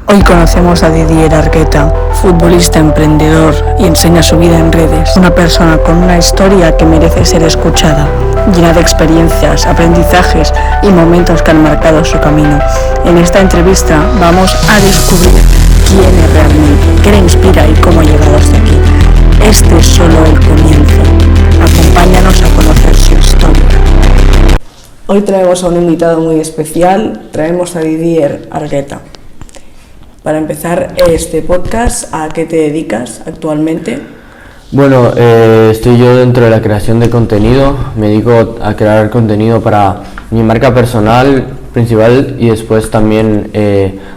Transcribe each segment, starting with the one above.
Hoy conocemos a Didier Argueta, futbolista emprendedor y enseña su vida en redes. Una persona con una historia que merece ser escuchada, llena de experiencias, aprendizajes y momentos que han marcado su camino. En esta entrevista vamos a descubrir quién es realmente, qué le inspira y cómo ha llegado hasta aquí. Este es solo el comienzo. Acompáñanos a conocer su historia. Hoy traemos a un invitado muy especial, traemos a Didier Argueta. Para empezar este podcast, ¿a qué te dedicas actualmente? Bueno, estoy yo dentro de la creación de contenido. Me dedico a crear contenido para mi marca personal principal y después también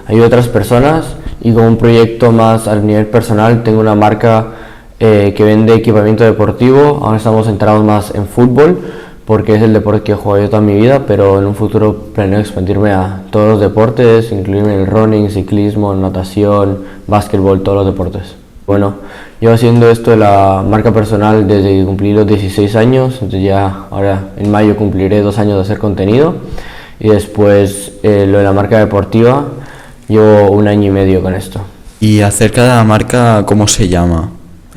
ayudo a otras personas. Y con un proyecto más a nivel personal, tengo una marca que vende equipamiento deportivo. Ahora estamos centrados más en fútbol porque es el deporte que he jugado yo toda mi vida, pero en un futuro planeo expandirme a todos los deportes, incluirme en el running, ciclismo, natación, básquetbol, todos los deportes. Bueno, llevo haciendo esto de la marca personal desde que cumplí los 16 años, entonces ya ahora en mayo cumpliré 2 años de hacer contenido, y después lo de la marca deportiva, llevo 1 año y medio con esto. Y acerca de la marca, ¿cómo se llama?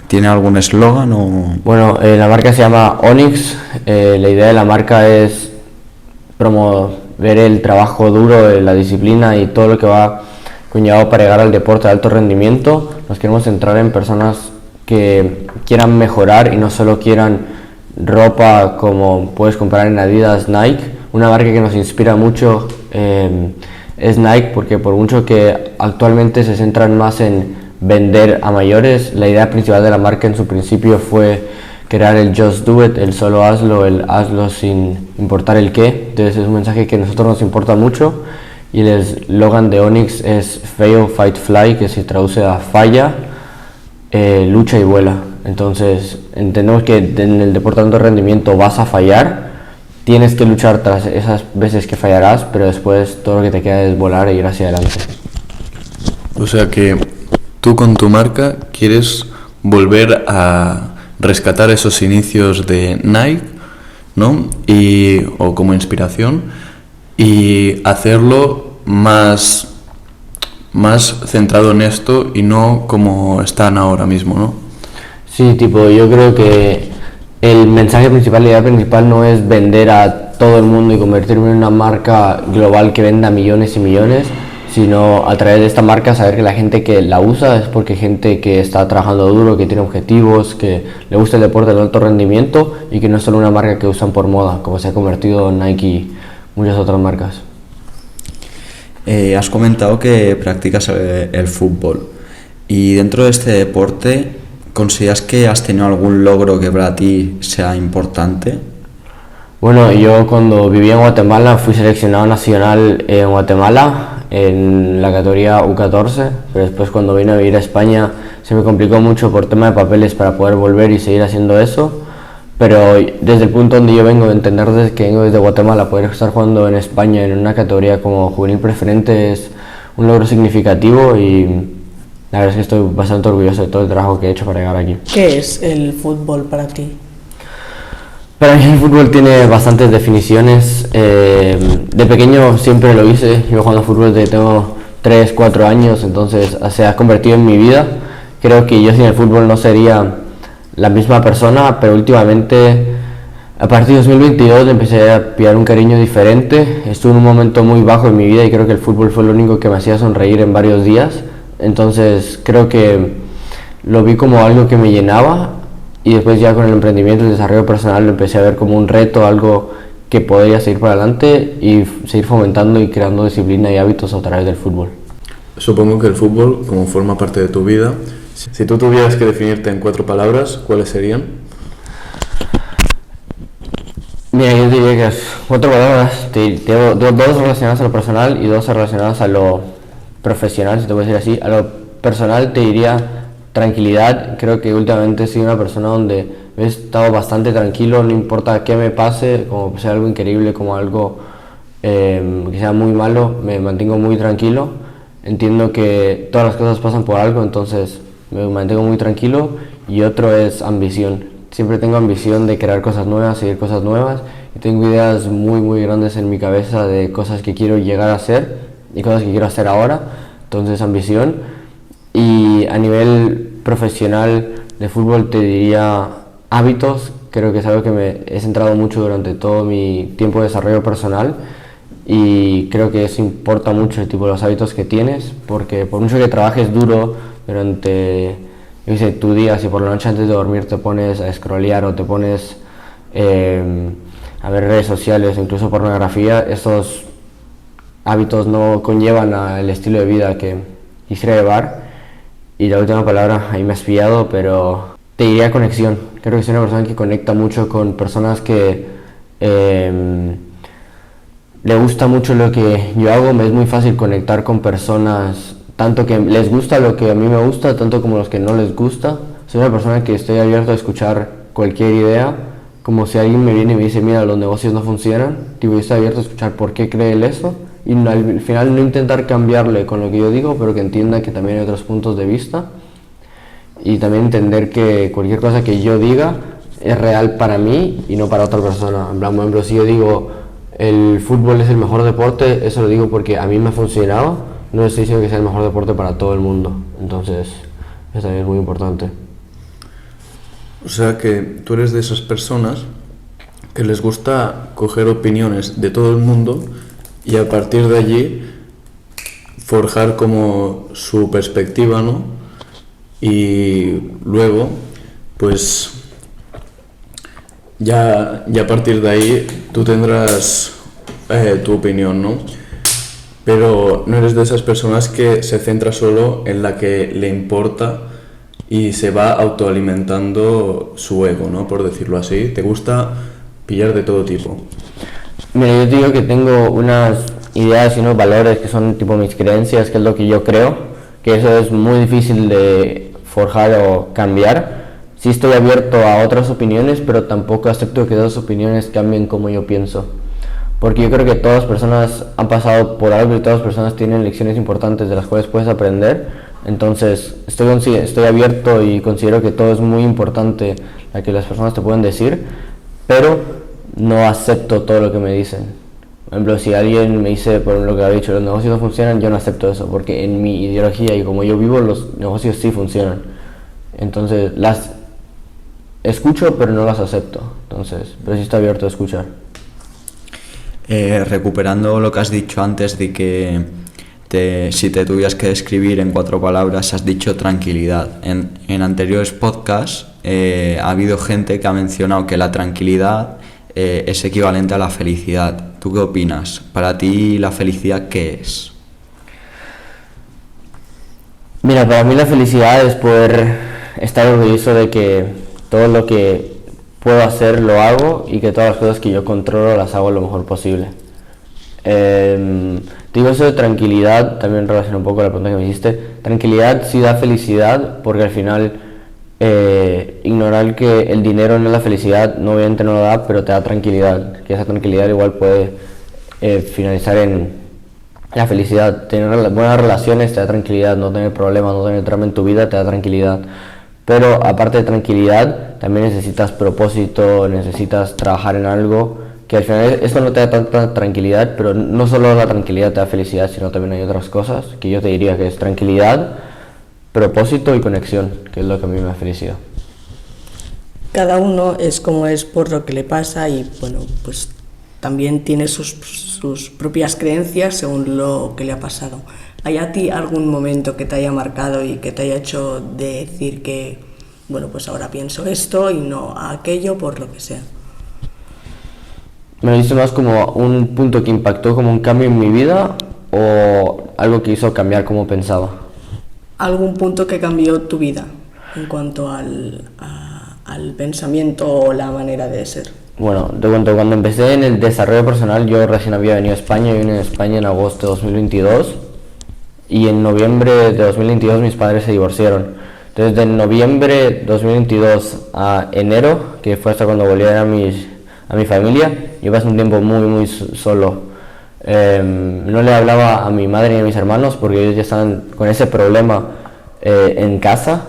¿Tiene algún eslogan o...? Bueno, la marca se llama Onyx. La idea de la marca es promover el trabajo duro, la disciplina y todo lo que va conllevado para llegar al deporte de alto rendimiento. Nos queremos centrar en personas que quieran mejorar y no solo quieran ropa como puedes comprar en Adidas, Nike. Una marca que nos inspira mucho es Nike, porque por mucho que actualmente se centran más en vender a mayores, la idea principal de la marca en su principio fue crear el Just Do It, el solo hazlo, el hazlo sin importar el qué. Entonces es un mensaje que a nosotros nos importa mucho, y el eslogan de Onyx es Fail, Fight, Fly, que se traduce a falla, lucha y vuela. Entonces entendemos que en el deporte de alto rendimiento vas a fallar, tienes que luchar tras esas veces que fallarás, pero después todo lo que te queda es volar e ir hacia adelante. O sea que tú con tu marca quieres volver a rescatar esos inicios de Nike, ¿no? O como inspiración, y hacerlo más centrado en esto y no como están ahora mismo, ¿no? Sí, yo creo que el mensaje principal, la idea principal no es vender a todo el mundo y convertirme en una marca global que venda millones y millones, sino a través de esta marca saber que la gente que la usa es porque gente que está trabajando duro, que tiene objetivos, que le gusta el deporte de alto rendimiento, y que no es solo una marca que usan por moda, como se ha convertido en Nike y muchas otras marcas. Has comentado que practicas el fútbol, y dentro de este deporte, ¿consideras que has tenido algún logro que para ti sea importante? Bueno, yo cuando vivía en Guatemala fui seleccionado nacional en Guatemala en la categoría U14, pero después cuando vine a vivir a España se me complicó mucho por tema de papeles para poder volver y seguir haciendo eso. Pero desde el punto donde yo vengo, de entender desde que vengo desde Guatemala, poder estar jugando en España en una categoría como juvenil preferente es un logro significativo, y la verdad es que estoy bastante orgulloso de todo el trabajo que he hecho para llegar aquí. ¿Qué es el fútbol para ti? Para mí el fútbol tiene bastantes definiciones. De pequeño siempre lo hice, yo jugando fútbol desde tengo 3, 4 años, entonces se ha convertido en mi vida. Creo que yo sin el fútbol no sería la misma persona, pero últimamente, a partir de 2022, empecé a pillar un cariño diferente. Estuve en un momento muy bajo en mi vida y creo que el fútbol fue lo único que me hacía sonreír en varios días. Entonces creo que lo vi como algo que me llenaba, y después ya con el emprendimiento y el desarrollo personal lo empecé a ver como un reto, algo que podría seguir para adelante y seguir fomentando y creando disciplina y hábitos a través del fútbol. Supongo que el fútbol, como forma parte de tu vida, si tú tuvieras que definirte en 4 palabras, ¿cuáles serían? Mira, yo diría que es 4 palabras. Tengo 2 relacionadas a lo personal y 2 relacionadas a lo profesional, si te puedo decir así. A lo personal te diría tranquilidad. Creo que últimamente he sido una persona donde he estado bastante tranquilo, no importa qué me pase, como sea algo increíble, como algo que sea muy malo, me mantengo muy tranquilo. Entiendo que todas las cosas pasan por algo, entonces me mantengo muy tranquilo. Y otro es ambición. Siempre tengo ambición de crear cosas nuevas, seguir cosas nuevas, y tengo ideas muy grandes en mi cabeza de cosas que quiero llegar a hacer y cosas que quiero hacer ahora, entonces ambición. Y a nivel profesional de fútbol te diría hábitos. Creo que es algo que me he centrado mucho durante todo mi tiempo de desarrollo personal, y creo que eso importa mucho, el tipo de los hábitos que tienes, porque por mucho que trabajes duro durante tu día, si por la noche antes de dormir te pones a scrollear o te pones a ver redes sociales o incluso pornografía, esos hábitos no conllevan al estilo de vida que quisiera llevar. Y la última palabra, ahí me has pillado, pero te diría conexión. Creo que soy una persona que conecta mucho con personas que le gusta mucho lo que yo hago. Me es muy fácil conectar con personas, tanto que les gusta lo que a mí me gusta, tanto como los que no les gusta. Soy una persona que estoy abierto a escuchar cualquier idea, como si alguien me viene y me dice, mira, los negocios no funcionan, yo estoy abierto a escuchar por qué cree él eso, y al final no intentar cambiarle con lo que yo digo, pero que entienda que también hay otros puntos de vista, y también entender que cualquier cosa que yo diga es real para mí y no para otra persona. En plan, por ejemplo, si yo digo el fútbol es el mejor deporte, eso lo digo porque a mí me ha funcionado, no estoy diciendo que sea el mejor deporte para todo el mundo. Entonces eso también es muy importante. O sea que tú eres de esas personas que les gusta coger opiniones de todo el mundo y a partir de allí forjar como su perspectiva, ¿no? Y luego, pues ya a partir de ahí tú tendrás tu opinión, ¿no? Pero no eres de esas personas que se centra solo en la que le importa y se va autoalimentando su ego, ¿no? Por decirlo así. Te gusta pillar de todo tipo. Mira, yo te digo que tengo unas ideas y unos valores que son tipo mis creencias, que es lo que yo creo, que eso es muy difícil de forjar o cambiar. Sí estoy abierto a otras opiniones, pero tampoco acepto que esas opiniones cambien como yo pienso. Porque yo creo que todas las personas han pasado por algo y todas las personas tienen lecciones importantes de las cuales puedes aprender. Entonces estoy abierto y considero que todo es muy importante lo que las personas te pueden decir, pero no acepto todo lo que me dicen. Por ejemplo, si alguien me dice, por lo que ha dicho, los negocios no funcionan, yo no acepto eso, porque en mi ideología y como yo vivo, los negocios sí funcionan. Entonces las escucho, pero no las acepto. Entonces, pero sí estoy abierto a escuchar. Recuperando lo que has dicho antes de que si te tuvieras que describir en 4 palabras, has dicho tranquilidad. En anteriores podcasts ha habido gente que ha mencionado que la tranquilidad es equivalente a la felicidad. ¿Tú qué opinas? Para ti, ¿la felicidad qué es? Mira, para mí la felicidad es poder estar orgulloso de que todo lo que puedo hacer lo hago y que todas las cosas que yo controlo las hago lo mejor posible. Digo eso de tranquilidad, también relaciona un poco a la pregunta que me hiciste. Tranquilidad sí da felicidad, porque al final ignorar que el dinero no es la felicidad, no, obviamente no lo da, pero te da tranquilidad, que esa tranquilidad igual puede finalizar en la felicidad. Tener buenas relaciones te da tranquilidad, no tener problemas, no tener drama en tu vida te da tranquilidad. Pero aparte de tranquilidad, también necesitas propósito, necesitas trabajar en algo, que al final esto no te da tanta tranquilidad, pero no solo la tranquilidad te da felicidad, sino también hay otras cosas que yo te diría que es tranquilidad, propósito y conexión, que es lo que a mí me da felicidad. Cada uno es como es por lo que le pasa y bueno, pues también tiene sus propias creencias según lo que le ha pasado. ¿Hay a ti algún momento que te haya marcado y que te haya hecho decir que, bueno, pues ahora pienso esto y no aquello por lo que sea? ¿Me lo dice más como un punto que impactó como un cambio en mi vida o algo que hizo cambiar cómo pensaba? ¿Algún punto que cambió tu vida en cuanto al pensamiento o la manera de ser? Bueno, te cuento, cuando empecé en el desarrollo personal, yo recién había venido a España, yo vine a España en agosto de 2022 y en noviembre de 2022 mis padres se divorciaron. Entonces de noviembre de 2022 a enero, que fue hasta cuando volví a ver a mi familia, yo pasé un tiempo muy solo. No le hablaba a mi madre ni a mis hermanos porque ellos ya estaban con ese problema en casa.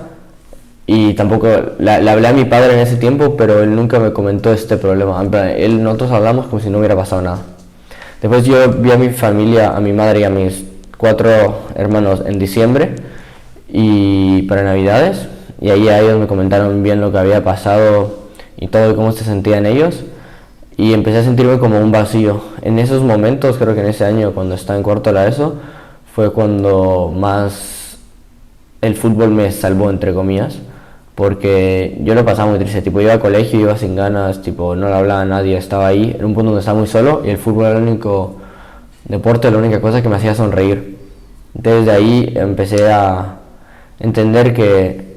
Y tampoco le hablé a mi padre en ese tiempo, pero él nunca me comentó este problema. Nosotros hablamos como si no hubiera pasado nada. Después yo vi a mi familia, a mi madre y a mis 4 hermanos en diciembre y para Navidades, y ahí a ellos me comentaron bien lo que había pasado y todo y cómo se sentían ellos, y empecé a sentirme como un vacío. En esos momentos, creo que en ese año cuando estaba en cuarto de la ESO, fue cuando más el fútbol me salvó, entre comillas, porque yo lo pasaba muy triste, tipo iba al colegio, iba sin ganas, tipo no le hablaba a nadie, estaba ahí, en un punto donde estaba muy solo, y el fútbol era el único deporte, la única cosa que me hacía sonreír. Desde ahí empecé a entender que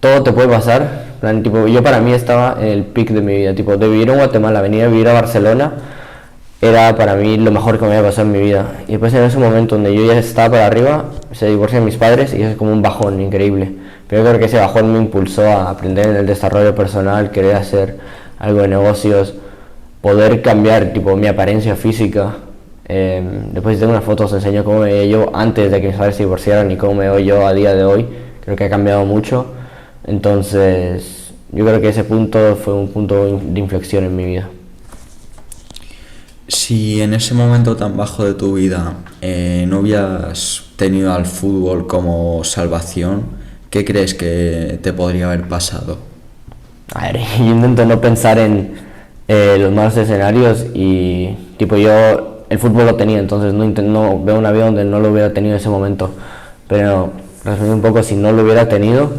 todo te puede pasar. Plan, tipo, yo para mí estaba en el pic de mi vida, tipo, de vivir en Guatemala, venir a vivir a Barcelona, era para mí lo mejor que me había pasado en mi vida. Y después en ese momento donde yo ya estaba para arriba, se divorcian mis padres y es como un bajón increíble. Pero yo creo que ese bajón me impulsó a aprender en el desarrollo personal, querer hacer algo de negocios, poder cambiar tipo mi apariencia física. Después tengo unas fotos, enseño cómo me veía yo antes de que mis padres se divorciaran y cómo me veo yo a día de hoy. Creo que ha cambiado mucho. Entonces yo creo que ese punto fue un punto de inflexión en mi vida. Si en ese momento tan bajo de tu vida no hubieras tenido al fútbol como salvación, ¿qué crees que te podría haber pasado? A ver, yo intento no pensar en los malos escenarios y tipo yo el fútbol lo tenía, entonces no veo una vida donde no lo hubiera tenido en ese momento. Pero resumiendo un poco, si no lo hubiera tenido,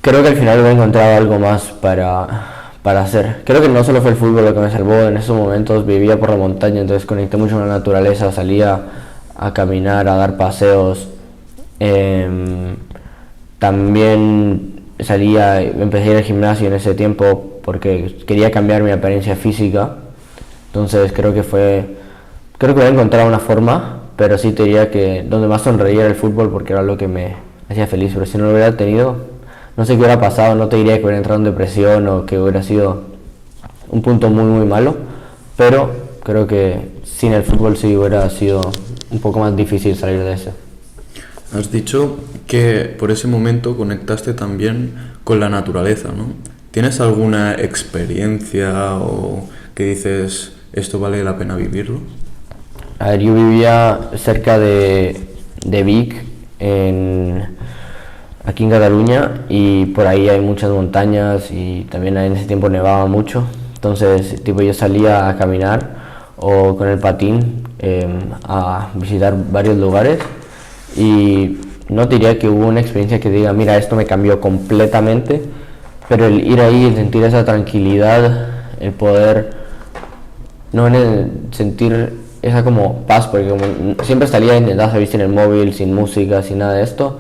creo que al final hubiera encontrado algo más para hacer. Creo que no solo fue el fútbol lo que me salvó, en esos momentos vivía por la montaña, entonces conecté mucho con la naturaleza, salía a caminar, a dar paseos. También empecé a ir al gimnasio en ese tiempo porque quería cambiar mi apariencia física. Entonces creo que hubiera encontrado una forma, pero sí te diría que donde más sonreía era el fútbol porque era lo que me hacía feliz. Pero si no lo hubiera tenido, no sé qué hubiera pasado, no te diría que hubiera entrado en depresión o que hubiera sido un punto muy muy malo, pero creo que sin el fútbol sí hubiera sido un poco más difícil salir de eso. Has dicho que por ese momento conectaste también con la naturaleza, ¿no? ¿Tienes alguna experiencia o que dices esto vale la pena vivirlo? A ver, yo vivía cerca de Vic, aquí en Cataluña, y por ahí hay muchas montañas y también en ese tiempo nevaba mucho. Entonces tipo yo salía a caminar o con el patín a visitar varios lugares, y no diría que hubo una experiencia que diga mira esto me cambió completamente, pero el ir ahí, el sentir esa tranquilidad, el poder sentir esa como paz, porque como siempre salía intentaba viste en el móvil, sin música, sin nada de esto,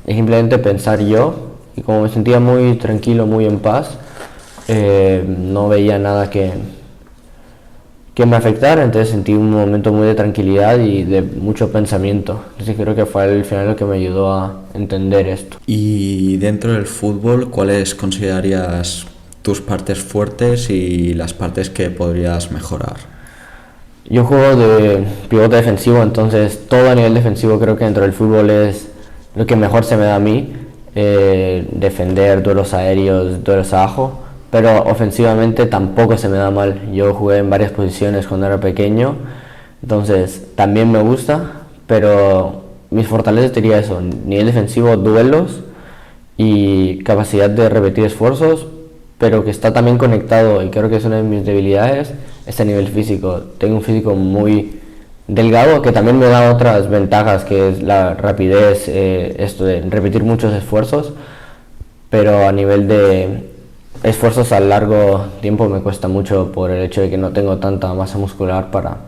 y simplemente pensar yo, y como me sentía muy tranquilo, muy en paz, no veía nada que me afectara, entonces sentí un momento muy de tranquilidad y de mucho pensamiento. Entonces creo que fue al final lo que me ayudó a entender esto. Y dentro del fútbol, ¿cuáles considerarías tus partes fuertes y las partes que podrías mejorar? Yo juego de pivote defensivo, entonces todo a nivel defensivo creo que dentro del fútbol es lo que mejor se me da a mí, defender, duelos aéreos, duelos abajo, pero ofensivamente tampoco se me da mal. Yo jugué en varias posiciones cuando era pequeño, entonces también me gusta, pero mis fortalezas diría eso, nivel defensivo, duelos y capacidad de repetir esfuerzos, pero que está también conectado, y creo que es una de mis debilidades, es a nivel físico. Tengo un físico muy delgado que también me da otras ventajas, que es la rapidez, esto de repetir muchos esfuerzos, pero a nivel de esfuerzos a largo tiempo me cuesta mucho por el hecho de que no tengo tanta masa muscular para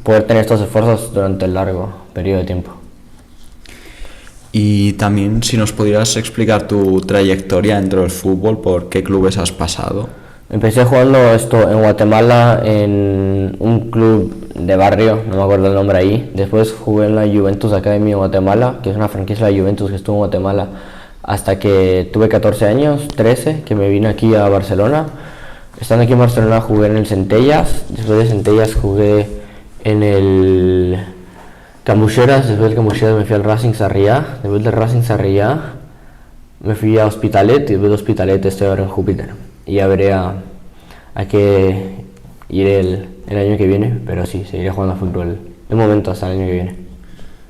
poder tener estos esfuerzos durante el largo periodo de tiempo. Y también si nos pudieras explicar tu trayectoria dentro del fútbol, ¿por qué clubes has pasado? Empecé jugando esto en Guatemala en un club de barrio, no me acuerdo el nombre ahí. Después jugué en la Juventus Academy de Guatemala, que es una franquicia de la Juventus que estuvo en Guatemala hasta que tuve 14 años, 13, que me vine aquí a Barcelona. Estando aquí en Barcelona jugué en el Centellas, después de Centellas jugué en el Cambucheras, después del Cambucheras me fui al Racing Sarriá, después del Racing Sarriá me fui a Hospitalet y después de Hospitalet estoy ahora en Júpiter. Y ya veré a qué iré el año que viene, pero sí, seguiré jugando a fútbol de momento hasta el año que viene.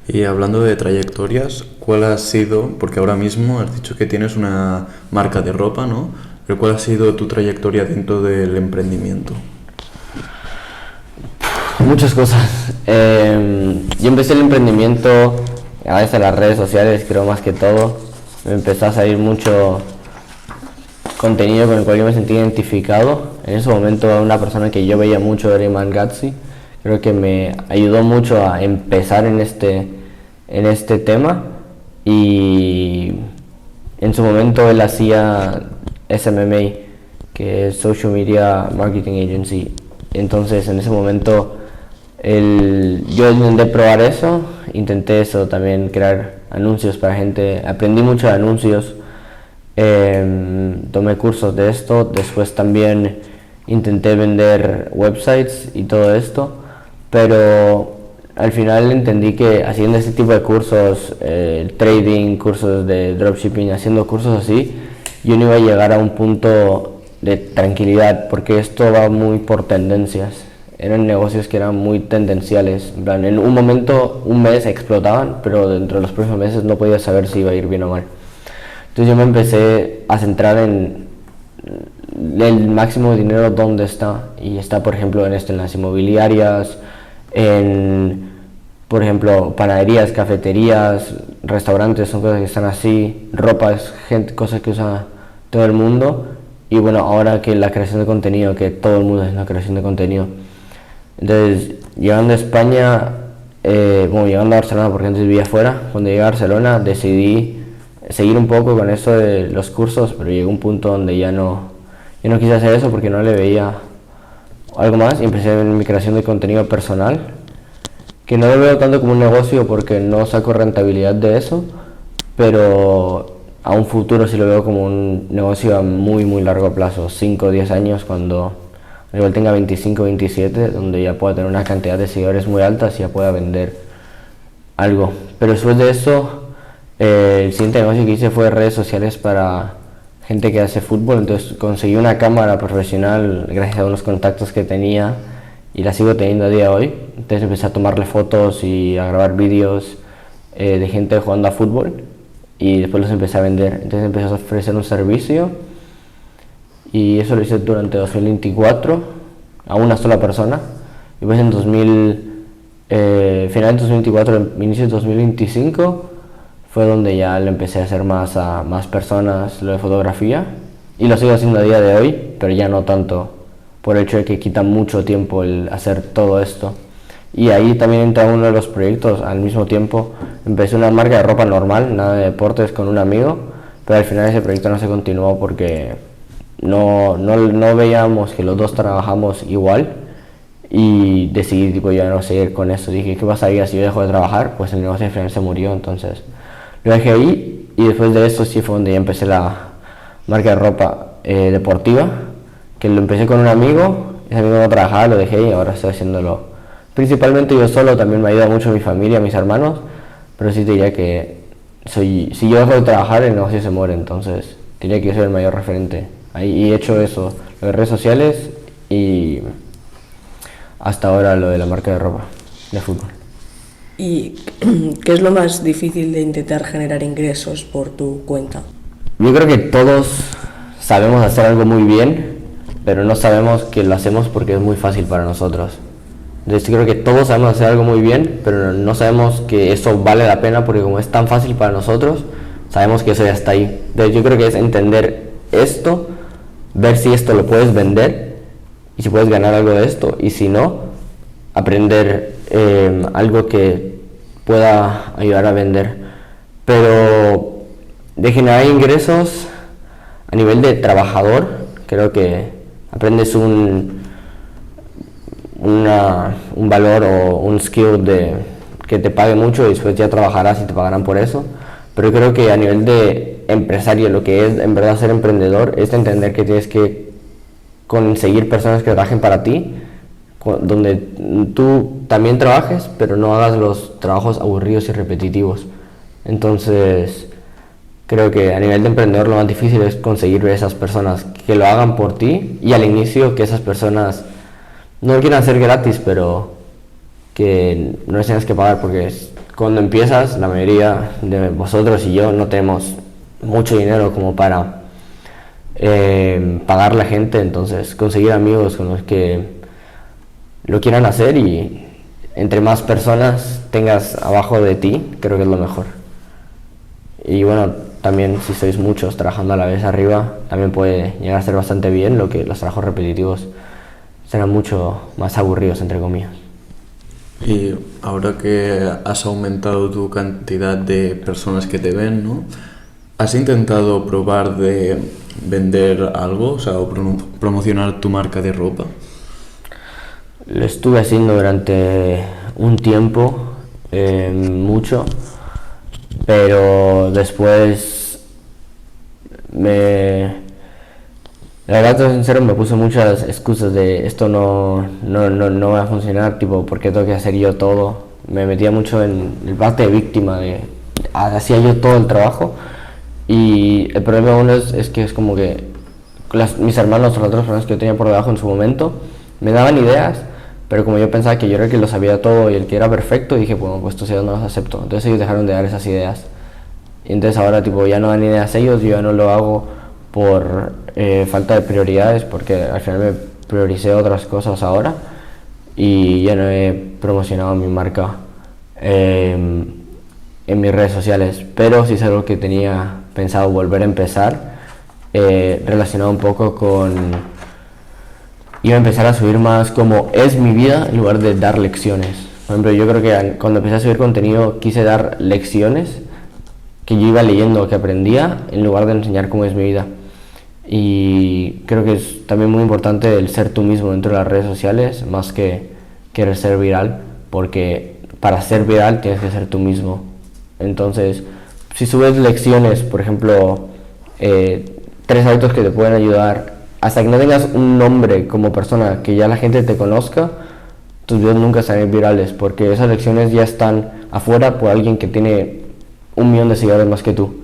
Y hablando de trayectorias, ¿cuál ha sido, porque ahora mismo has dicho que tienes una marca de ropa, ¿no? Pero ¿cuál ha sido tu trayectoria dentro del emprendimiento? Muchas cosas. Yo empecé el emprendimiento a veces en las redes sociales, creo más que todo. Me empezó a salir mucho contenido con el cual yo me sentí identificado. En ese momento una persona que yo veía mucho era Iman Gadzhi. Creo que me ayudó mucho a empezar en este tema, y en su momento él hacía SMMA, que es Social Media Marketing Agency. Entonces en ese momento yo intenté probar eso, también crear anuncios para gente, aprendí mucho de anuncios, tomé cursos de esto, después también intenté vender websites y todo esto, pero al final entendí que haciendo este tipo de cursos, trading, cursos de dropshipping, haciendo cursos así, yo no iba a llegar a un punto de tranquilidad, porque esto va muy por tendencias. Eran negocios que eran muy tendenciales, en plan, en un momento, un mes explotaban, pero dentro de los próximos meses no podía saber si iba a ir bien o mal. Entonces yo me empecé a centrar en el máximo de dinero dónde está, y está por ejemplo en las inmobiliarias, en por ejemplo panaderías, cafeterías, restaurantes, son cosas que están así, ropa es cosas que usa todo el mundo, y bueno, ahora que la creación de contenido, que todo el mundo es la creación de contenido. Entonces, llegando a España, llegando a Barcelona, porque antes vivía afuera, cuando llegué a Barcelona decidí seguir un poco con eso de los cursos, pero llegó un punto donde ya no quise hacer eso porque no le veía algo más, y empecé en mi creación de contenido personal, que no lo veo tanto como un negocio porque no saco rentabilidad de eso, pero a un futuro sí lo veo como un negocio a muy muy largo plazo, 5 o 10 años, cuando igual tenga 25, 27, donde ya pueda tener una cantidad de seguidores muy altas y ya pueda vender algo. Pero después de eso, el siguiente negocio que hice fue redes sociales para gente que hace fútbol. Entonces conseguí una cámara profesional gracias a unos contactos que tenía, y la sigo teniendo a día de hoy. Entonces empecé a tomarle fotos y a grabar vídeos de gente jugando a fútbol, y después los empecé a vender. Entonces empecé a ofrecer un servicio, y eso lo hice durante 2024 a una sola persona, y pues en final de 2024, inicio de 2025 fue donde ya lo empecé a hacer más a más personas, lo de fotografía, y lo sigo haciendo a día de hoy, pero ya no tanto, por el hecho de que quita mucho tiempo el hacer todo esto. Y ahí también entra uno de los proyectos al mismo tiempo. Empecé una marca de ropa normal, nada de deportes, con un amigo, pero al final ese proyecto no se continuó porque no veíamos que los dos trabajamos igual, y decidí ya no seguir con eso. Dije, ¿qué pasaría si yo dejo de trabajar? Pues el negocio al final se murió, entonces lo dejé ahí, y después de eso sí fue donde ya empecé la marca de ropa deportiva, que lo empecé con un amigo. Ese amigo no trabajaba, lo dejé y ahora estoy haciéndolo principalmente yo solo. También me ayuda mucho mi familia, mis hermanos, pero sí te diría que si yo dejo de trabajar, el negocio se muere, entonces diría que yo soy el mayor referente ahí, y he hecho eso, lo de redes sociales, y hasta ahora lo de la marca de ropa de fútbol. ¿Y qué es lo más difícil de intentar generar ingresos por tu cuenta? Yo creo que todos sabemos hacer algo muy bien, pero no sabemos que lo hacemos porque es muy fácil para nosotros. Entonces creo que todos sabemos hacer algo muy bien, pero no sabemos que eso vale la pena, porque como es tan fácil para nosotros, sabemos que eso ya está ahí. Entonces yo creo que es entender esto, ver si esto lo puedes vender y si puedes ganar algo de esto, y si no, aprender algo que pueda ayudar a vender. Pero de generar ingresos a nivel de trabajador, creo que aprendes un valor o un skill que te pague mucho, y después ya trabajarás y te pagarán por eso. Pero creo que a nivel de empresario, lo que es en verdad ser emprendedor es entender que tienes que conseguir personas que trabajen para ti, donde tú también trabajes, pero no hagas los trabajos aburridos y repetitivos. Entonces creo que a nivel de emprendedor lo más difícil es conseguir esas personas que lo hagan por ti, y al inicio que esas personas no lo quieren hacer gratis, pero que no les tengas que pagar, porque cuando empiezas, la mayoría de vosotros y yo no tenemos mucho dinero como para pagar a la gente, entonces conseguir amigos con los que lo quieran hacer y entre más personas tengas abajo de ti, creo que es lo mejor. Y bueno, también si sois muchos trabajando a la vez arriba, también puede llegar a ser bastante bien, lo que los trabajos repetitivos serán mucho más aburridos, entre comillas. Y ahora que has aumentado tu cantidad de personas que te ven, ¿no? ¿Has intentado probar de vender algo, o sea, o promocionar tu marca de ropa? Lo estuve haciendo durante un tiempo, mucho, pero después la verdad, todo sincero, me puse muchas excusas de esto no va a funcionar, tipo, ¿por qué tengo que hacer yo todo? Me metía mucho en el parte de víctima, hacía yo todo el trabajo, y el problema uno es que es como que mis hermanos o las otras personas que yo tenía por debajo en su momento me daban ideas, pero como yo pensaba que yo era el que lo sabía todo y el que era perfecto, dije, bueno, pues estos ideas no las acepto. Entonces ellos dejaron de dar esas ideas. Y entonces ahora tipo ya no dan ideas ellos, yo ya no lo hago por falta de prioridades, porque al final me prioricé otras cosas ahora y ya no he promocionado mi marca en mis redes sociales, pero sí es algo que tenía pensado volver a empezar, relacionado un poco con... Iba a empezar a subir más como es mi vida en lugar de dar lecciones. Por ejemplo, yo creo que cuando empecé a subir contenido quise dar lecciones que yo iba leyendo, que aprendía, en lugar de enseñar cómo es mi vida. Y creo que es también muy importante el ser tú mismo dentro de las redes sociales, más que querer ser viral, porque para ser viral tienes que ser tú mismo. Entonces, si subes lecciones, por ejemplo, 3 hábitos que te pueden ayudar, hasta que no tengas un nombre como persona, que ya la gente te conozca, tus videos nunca serán virales, porque esas lecciones ya están afuera por alguien que tiene 1 millón de seguidores más que tú.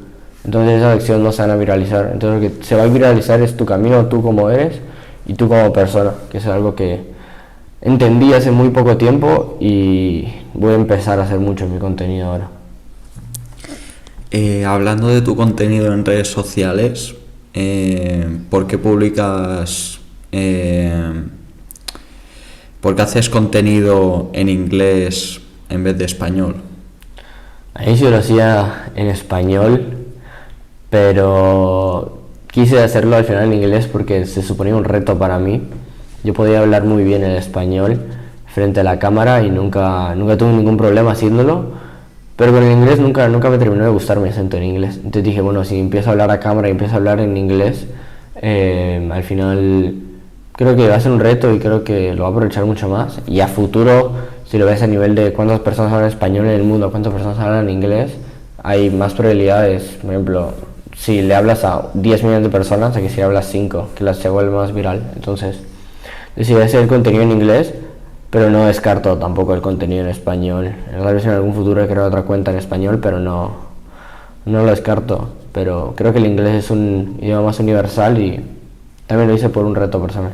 Entonces esas lecciones no se van a viralizar. Entonces lo que se va a viralizar es tu camino, tú como eres y tú como persona, que es algo que entendí hace muy poco tiempo y voy a empezar a hacer mucho en mi contenido ahora. Hablando de tu contenido en redes sociales, ¿por qué publicas, por qué haces contenido en inglés en vez de español? Ahí sí lo hacía en español, pero quise hacerlo al final en inglés porque se suponía un reto para mí. Yo podía hablar muy bien el español frente a la cámara y nunca tuve ningún problema haciéndolo, pero con el inglés nunca me terminó de gustar mi acento en inglés. Entonces dije, bueno, si empiezo a hablar a cámara y empiezo a hablar en inglés, al final creo que va a ser un reto y creo que lo voy a aprovechar mucho más. Y a futuro, si lo ves a nivel de cuántas personas hablan español en el mundo, cuántas personas hablan inglés, hay más probabilidades. Por ejemplo, si le hablas a 10 millones de personas, a que si le hablas 5, que se vuelve más viral. Entonces, decidí hacer el contenido en inglés, pero no descarto tampoco el contenido en español. Tal vez en algún futuro he creado otra cuenta en español, pero no lo descarto. Pero creo que el inglés es un idioma más universal y también lo hice por un reto personal.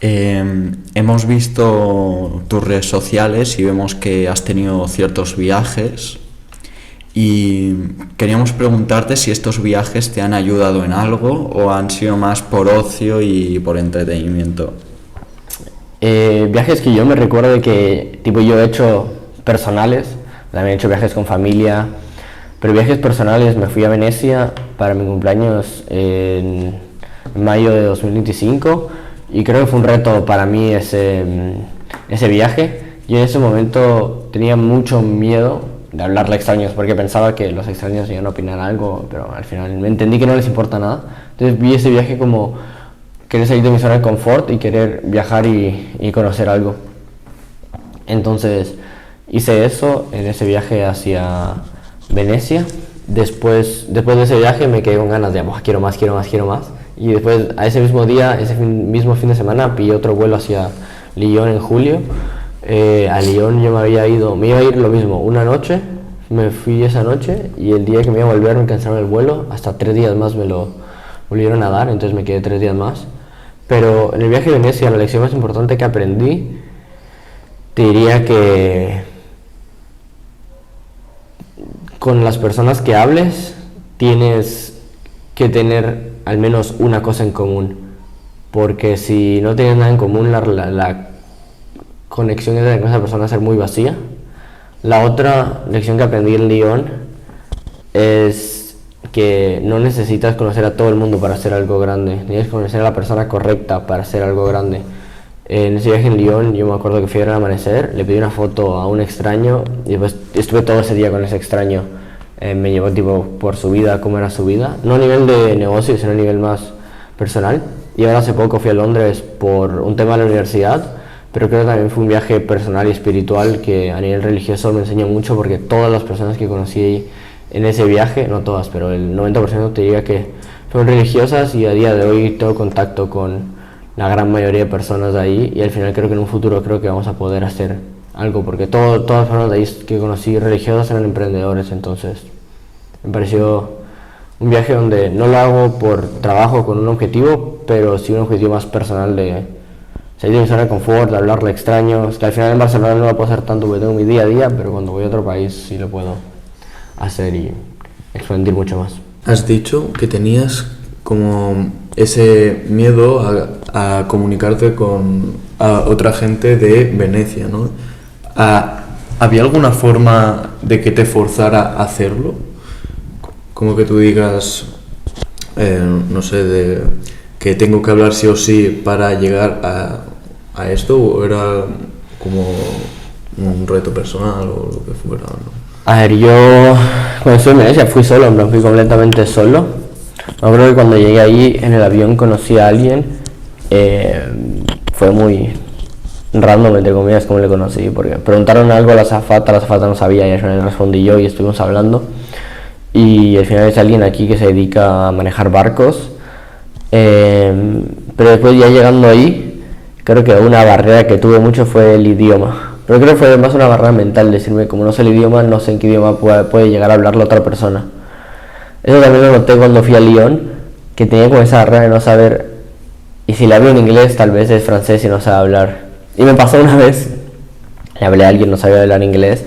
Hemos visto tus redes sociales y vemos que has tenido ciertos viajes y queríamos preguntarte si estos viajes te han ayudado en algo o han sido más por ocio y por entretenimiento. Viajes que yo me recuerdo de que tipo yo he hecho personales, también he hecho viajes con familia, pero viajes personales me fui a Venecia para mi cumpleaños en mayo de 2025 y creo que fue un reto para mí ese viaje. Yo en ese momento tenía mucho miedo de hablarle a extraños porque pensaba que los extraños iban a opinar algo, pero al final me entendí que no les importa nada. Entonces vi ese viaje como querer salir de mi zona de confort y querer viajar y conocer algo. Entonces hice eso en ese viaje hacia Venecia. Después de ese viaje me quedé con ganas de quiero más. Y después a ese mismo día, mismo fin de semana, pillé otro vuelo hacia Lyon en julio. A Lyon yo me iba a ir lo mismo, una noche, me fui esa noche y el día que me iba a volver me cancelaron el vuelo, hasta 3 días más me lo volvieron a dar, entonces me quedé 3 días más. Pero en el viaje de Venecia, la lección más importante que aprendí, te diría que con las personas que hables tienes que tener al menos una cosa en común, porque si no tienes nada en común, la conexión entre esa persona va a ser muy vacía. La otra lección que aprendí en Lyon es que no necesitas conocer a todo el mundo para hacer algo grande, tienes que conocer a la persona correcta para hacer algo grande. En ese viaje en Lyon, yo me acuerdo que fui a ver el amanecer, le pedí una foto a un extraño y después estuve todo ese día con ese extraño. Me llevó tipo por su vida, cómo era su vida, no a nivel de negocio, sino a nivel más personal. Y ahora hace poco fui a Londres por un tema de la universidad, pero creo que también fue un viaje personal y espiritual que a nivel religioso me enseñó mucho, porque todas las personas que conocí en ese viaje, no todas, pero el 90% te diría que fueron religiosas, y a día de hoy tengo contacto con la gran mayoría de personas de ahí, y al final creo que en un futuro creo que vamos a poder hacer algo, porque todas las personas de ahí que conocí religiosas eran emprendedores. Entonces me pareció un viaje donde no lo hago por trabajo con un objetivo, pero sí un objetivo más personal de salir de mi zona de confort, de hablarle a extraños, que al final en Barcelona no lo puedo hacer tanto porque tengo mi día a día, pero cuando voy a otro país sí lo puedo hacer y expandir mucho más. Has dicho que tenías como ese miedo a comunicarte con otra gente de Venecia, ¿no? ¿Había alguna forma de que te forzara a hacerlo? Como que tú digas, no sé, de que tengo que hablar sí o sí para llegar a esto, o era como un reto personal o lo que fuera, ¿no? A ver, yo cuando estuve en Venecia fui solo, en plan, fui completamente solo. Me acuerdo que cuando llegué ahí en el avión conocí a alguien, fue muy random, entre comillas, como le conocí, porque preguntaron algo a la azafata no sabía y al final respondí yo y estuvimos hablando. Y al final es alguien aquí que se dedica a manejar barcos, pero después ya llegando ahí, creo que una barrera que tuve mucho fue el idioma. Pero creo que fue más una barrera mental, decirme, como no sé el idioma, no sé en qué idioma puede llegar a hablar la otra persona. Eso también lo noté cuando fui a Lyon, que tenía como esa barrera de no saber, y si le hablo en inglés, tal vez es francés y no sabe hablar. Y me pasó una vez, le hablé a alguien, no sabía hablar inglés.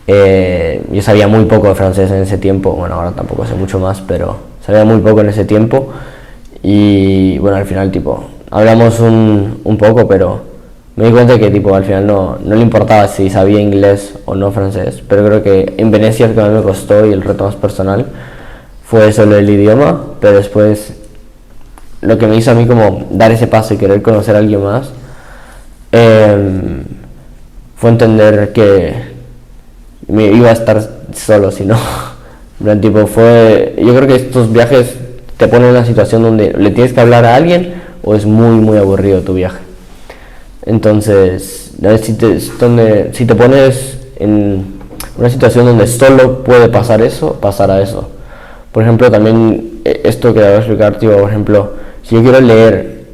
Yo sabía muy poco de francés en ese tiempo, bueno, ahora tampoco sé mucho más, pero sabía muy poco en ese tiempo. Y bueno, al final tipo, hablamos un poco, pero me di cuenta que tipo, al final no le importaba si sabía inglés o no francés. Pero creo que en Venecia lo que más me costó y el reto más personal fue solo el idioma, pero después lo que me hizo a mí como dar ese paso y querer conocer a alguien más, fue entender que me iba a estar solo, si no. Tipo, yo creo que estos viajes te ponen en una situación donde le tienes que hablar a alguien o es muy muy aburrido tu viaje. Entonces, si te pones en una situación donde solo puede pasar eso, pasará eso. Por ejemplo, también esto que te voy a explicar, tipo, por ejemplo, si yo quiero leer,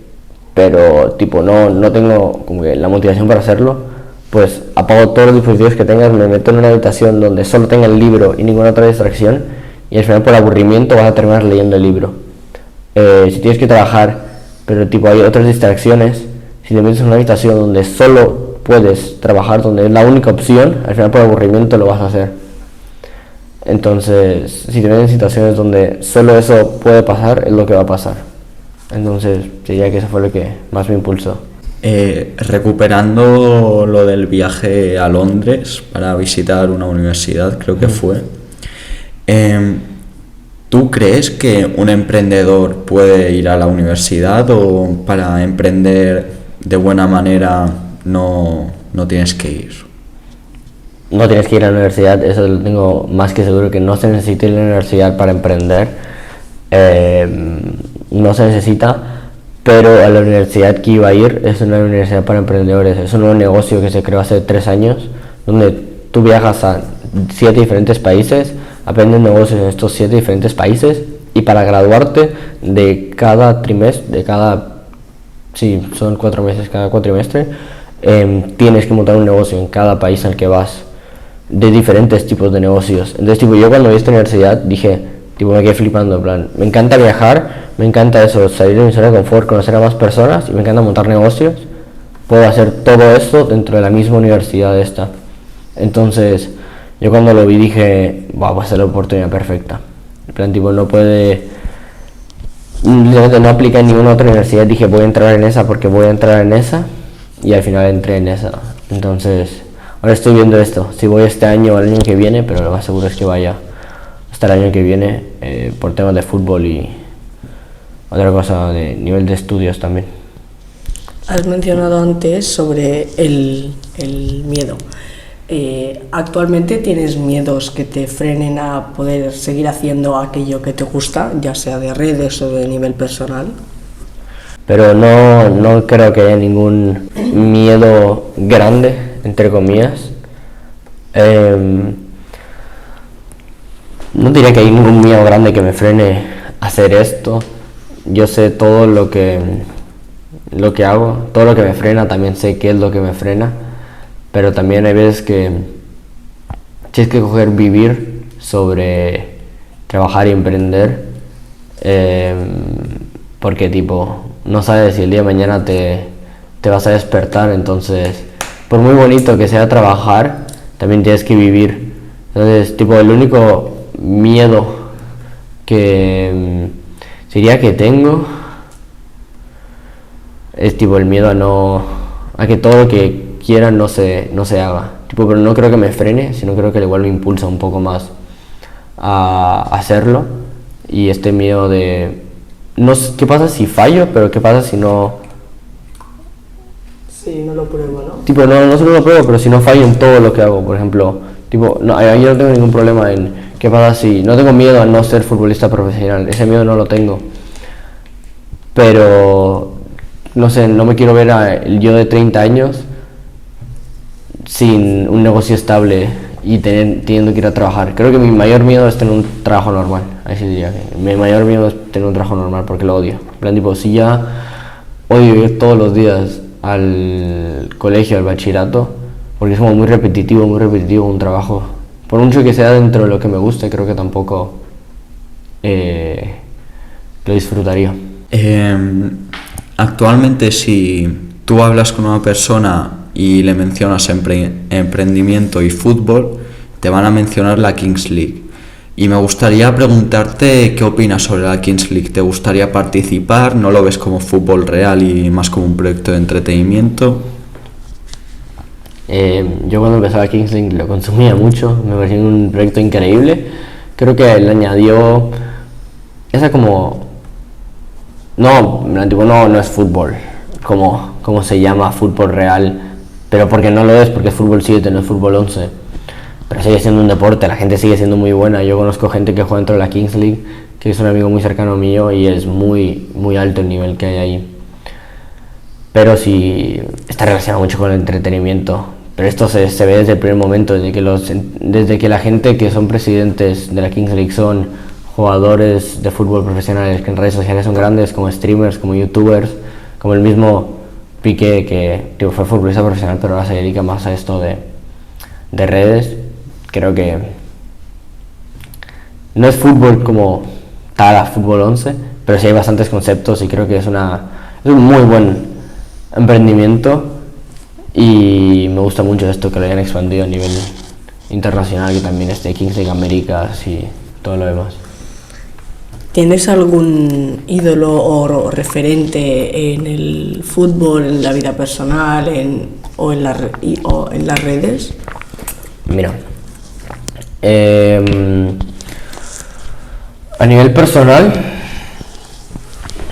pero tipo no tengo como que la motivación para hacerlo, pues apago todos los dispositivos que tengas, me meto en una habitación donde solo tenga el libro y ninguna otra distracción, y al final por aburrimiento vas a terminar leyendo el libro. Si tienes que trabajar, pero tipo hay otras distracciones, si te metes en una habitación donde solo puedes trabajar, donde es la única opción, al final por aburrimiento lo vas a hacer. Entonces, si te metes en situaciones donde solo eso puede pasar, es lo que va a pasar. Entonces, diría que eso fue lo que más me impulsó. Recuperando lo del viaje a Londres para visitar una universidad, creo que fue. ¿Tú crees que un emprendedor puede ir a la universidad, o para emprender de buena manera no tienes que ir? No tienes que ir a la universidad, eso lo tengo más que seguro, que no se necesita ir a la universidad para emprender. No se necesita, pero a la universidad que iba a ir es una universidad para emprendedores. Es un nuevo negocio que se creó hace 3 años, donde tú viajas a 7 diferentes países, aprendes negocios en estos 7 diferentes países, y para graduarte de cada trimestre, son 4 meses cada cuatrimestre, tienes que montar un negocio en cada país al que vas, de diferentes tipos de negocios. Entonces tipo, yo cuando vi esta universidad dije, tipo me quedé flipando, en plan, me encanta viajar, me encanta eso, salir de mi zona de confort, conocer a más personas y me encanta montar negocios. Puedo hacer todo esto dentro de la misma universidad esta. Entonces, yo cuando lo vi dije, va a ser la oportunidad perfecta. En plan, tipo, no apliqué en ninguna otra universidad, dije voy a entrar en esa porque voy a entrar en esa y al final entré en esa. Entonces, ahora estoy viendo esto, si voy este año o el año que viene, pero lo más seguro es que vaya hasta el año que viene por temas de fútbol y otra cosa de nivel de estudios también. Has mencionado antes sobre el miedo. ¿Actualmente tienes miedos que te frenen a poder seguir haciendo aquello que te gusta, ya sea de redes o de nivel personal? Pero no creo que haya ningún miedo grande, entre comillas. No diría que hay ningún miedo grande que me frene a hacer esto. Yo sé todo lo que hago, todo lo que me frena, también sé qué es lo que me frena. Pero también hay veces que tienes que coger vivir sobre trabajar y emprender, porque tipo no sabes si el día de mañana te vas a despertar. Entonces, por muy bonito que sea trabajar, también tienes que vivir. Entonces, tipo, el único miedo que diría que tengo es tipo el miedo a que todo lo que quiera no se haga, tipo, pero no creo que me frene, sino creo que igual me impulsa un poco más a hacerlo. Y este miedo de no sé qué pasa si fallo, pero qué pasa si no, Sí, no lo pruebo, ¿no? tipo, no solo lo pruebo, pero si no fallo en todo lo que hago, por ejemplo, tipo, yo no tengo ningún problema en qué pasa si, no tengo miedo a no ser futbolista profesional, ese miedo no lo tengo, pero no sé, no me quiero ver yo de 30 años sin un negocio estable y teniendo que ir a trabajar. Creo que mi mayor miedo es tener un trabajo normal, así diría que mi mayor miedo es tener un trabajo normal porque lo odio. En plan, tipo, si ya odio ir todos los días al colegio, al bachillerato, porque es como muy repetitivo un trabajo. Por mucho que sea dentro de lo que me guste, creo que tampoco lo disfrutaría. Actualmente, si tú hablas con una persona y le mencionas emprendimiento y fútbol, te van a mencionar la Kings League. Y me gustaría preguntarte qué opinas sobre la Kings League. ¿Te gustaría participar? ¿No lo ves como fútbol real y más como un proyecto de entretenimiento? Yo cuando empezaba Kings League lo consumía mucho, me parecía un proyecto increíble. Creo que le añadió esa como... No es fútbol, como se llama fútbol real, pero porque no lo es, porque es fútbol 7, no es fútbol 11. Pero sigue siendo un deporte, la gente sigue siendo muy buena. Yo conozco gente que juega dentro de la Kings League, que es un amigo muy cercano mío y es muy, muy alto el nivel que hay ahí. Pero sí está relacionado mucho con el entretenimiento. Pero esto se ve desde el primer momento, desde que la gente que son presidentes de la Kings League son jugadores de fútbol profesionales que en redes sociales son grandes, como streamers, como youtubers, como el mismo Piqué, que fue futbolista profesional pero ahora se dedica más a esto de redes. Creo que no es fútbol como tal a fútbol 11, pero sí hay bastantes conceptos y creo que es un muy buen emprendimiento y me gusta mucho esto que lo hayan expandido a nivel internacional, que también esté Kings League Américas y todo lo demás. ¿Tienes algún ídolo o referente en el fútbol, en la vida personal o en las redes? Mira, a nivel personal,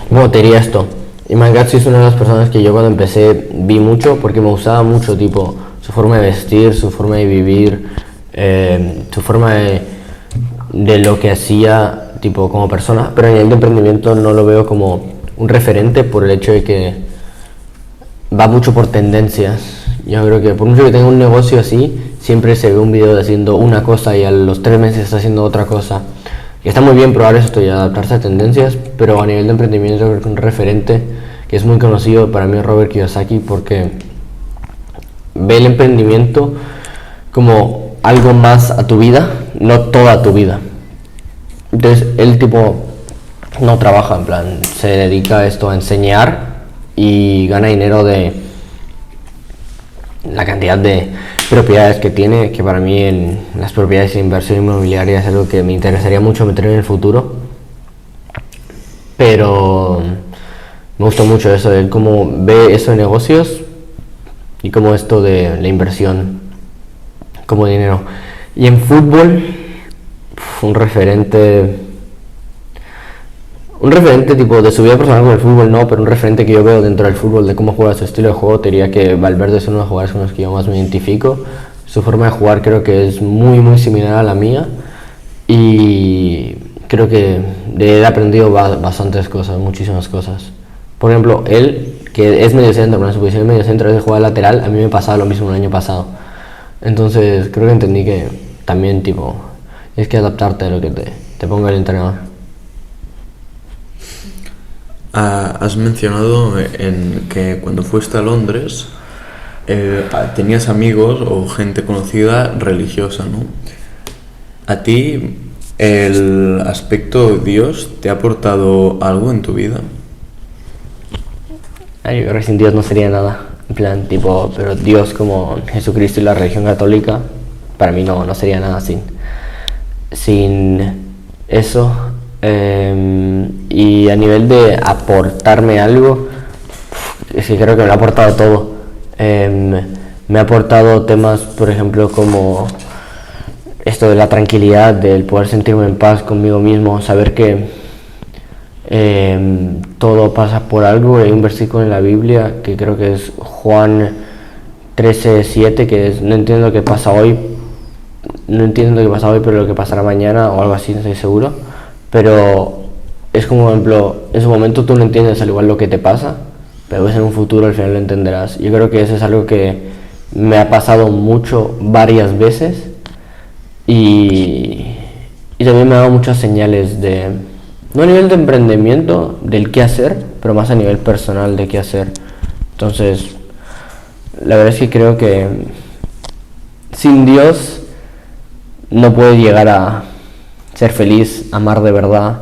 ¿cómo te diría esto? Imán Gatsi es una de las personas que yo cuando empecé vi mucho porque me gustaba mucho, tipo, su forma de vestir, su forma de vivir, su forma de lo que hacía, tipo, como persona. Pero a nivel de emprendimiento no lo veo como un referente por el hecho de que va mucho por tendencias. Yo creo que por mucho que tenga un negocio así, siempre se ve un video de haciendo una cosa y a los 3 meses está haciendo otra cosa. Y está muy bien probar esto y adaptarse a tendencias, pero a nivel de emprendimiento creo que un referente que es muy conocido para mí es Robert Kiyosaki, porque ve el emprendimiento como algo más a tu vida, no toda tu vida. Entonces él tipo no trabaja, en plan, se dedica a esto, a enseñar y gana dinero de la cantidad de propiedades que tiene, que para mí las propiedades de inversión inmobiliaria es algo que me interesaría mucho meter en el futuro. Pero me gusta mucho eso, él cómo ve eso de negocios y cómo esto de la inversión como dinero. Y en fútbol, un referente tipo de su vida personal con el fútbol no, pero un referente que yo veo dentro del fútbol de cómo juega su estilo de juego, te diría que Valverde es uno de los jugadores con los que yo más me identifico. Su forma de jugar creo que es muy similar a la mía y creo que de él he aprendido bastantes cosas, muchísimas cosas. Por ejemplo, él, que es medio centro, pero en su posición de medio centro es de jugar lateral, a mí me pasaba lo mismo el año pasado. Entonces creo que entendí que también tipo es que adaptarte a lo que te ponga el entrenador. Has mencionado que cuando fuiste a Londres tenías amigos o gente conocida religiosa, ¿no? ¿A ti el aspecto Dios te ha aportado algo en tu vida? Yo creo que sin Dios no sería nada, en plan tipo, pero Dios como Jesucristo y la religión católica, para mí no sería nada sin eso. Y a nivel de aportarme algo, es que creo que me ha aportado todo. Me ha aportado temas, por ejemplo, como esto de la tranquilidad, del poder sentirme en paz conmigo mismo, saber que todo pasa por algo. Hay un versículo en la Biblia que creo que es Juan 13:7, que es: no entiendo lo que pasa hoy, pero lo que pasará mañana, o algo así, no estoy seguro. Pero es como, por ejemplo, en su momento tú no entiendes al igual lo que te pasa, pero en un futuro al final lo entenderás. Yo creo que eso es algo que me ha pasado mucho, varias veces, y también me ha dado muchas señales no a nivel de emprendimiento, del qué hacer, pero más a nivel personal de qué hacer. Entonces, la verdad es que creo que sin Dios no puedes llegar a ser feliz, amar de verdad,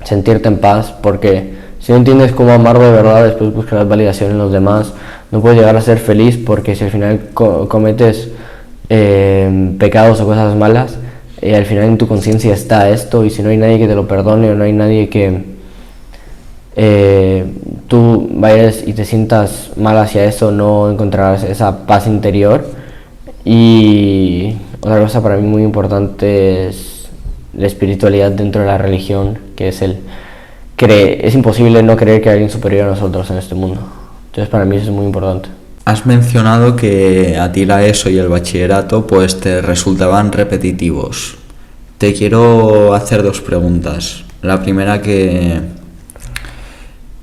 sentirte en paz, porque si no entiendes cómo amar de verdad, después buscarás validación en los demás. No puedes llegar a ser feliz porque si al final cometes pecados o cosas malas, al final en tu conciencia está esto, y si no hay nadie que te lo perdone, o no hay nadie que tú vayas y te sientas mal hacia eso, no encontrarás esa paz interior. Y otra cosa para mí muy importante es la espiritualidad dentro de la religión, que es es imposible no creer que hay alguien superior a nosotros en este mundo. Entonces para mí eso es muy importante. Has mencionado que a ti la ESO y el bachillerato pues te resultaban repetitivos. Te quiero hacer dos preguntas. La primera, que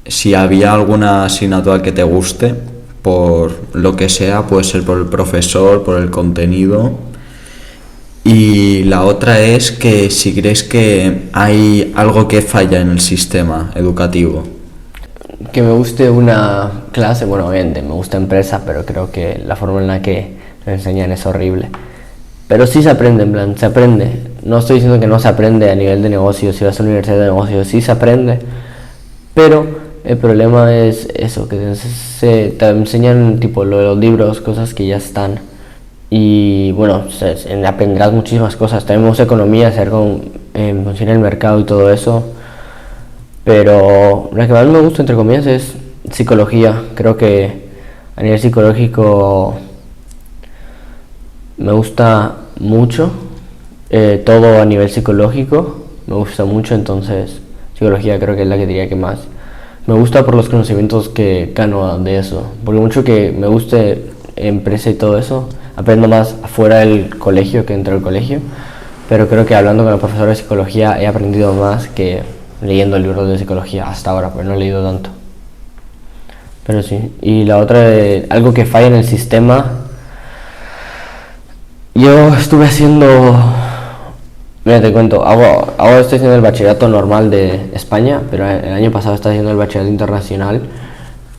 si había alguna asignatura que te guste, por lo que sea, puede ser por el profesor, por el contenido. Y la otra es que si crees que hay algo que falla en el sistema educativo. Que me guste una clase, bueno, obviamente me gusta empresa, pero creo que la forma en la que me enseñan es horrible. Pero sí se aprende, en plan, se aprende. No estoy diciendo que no se aprende a nivel de negocios, si vas a la universidad de negocios, sí se aprende. Pero el problema es eso, que te enseñan tipo lo de los libros, cosas que ya están. Y bueno, aprenderás muchísimas cosas. También me gusta economía, saber cómo funciona el mercado y todo eso. Pero la que más me gusta, entre comillas, es psicología. Creo que a nivel psicológico me gusta mucho. Todo a nivel psicológico me gusta mucho, entonces psicología creo que es la que diría que más me gusta, por los conocimientos que gano de eso. Porque mucho que me guste empresa y todo eso, aprendo más afuera del colegio que dentro del colegio. Pero creo que hablando con el profesor de psicología he aprendido más que leyendo libros de psicología hasta ahora, pero no he leído tanto. Pero sí. Y la otra, algo que falla en el sistema. Yo estuve haciendo... Mira, te cuento, ahora estoy haciendo el bachillerato normal de España, pero el año pasado estaba haciendo el bachillerato internacional,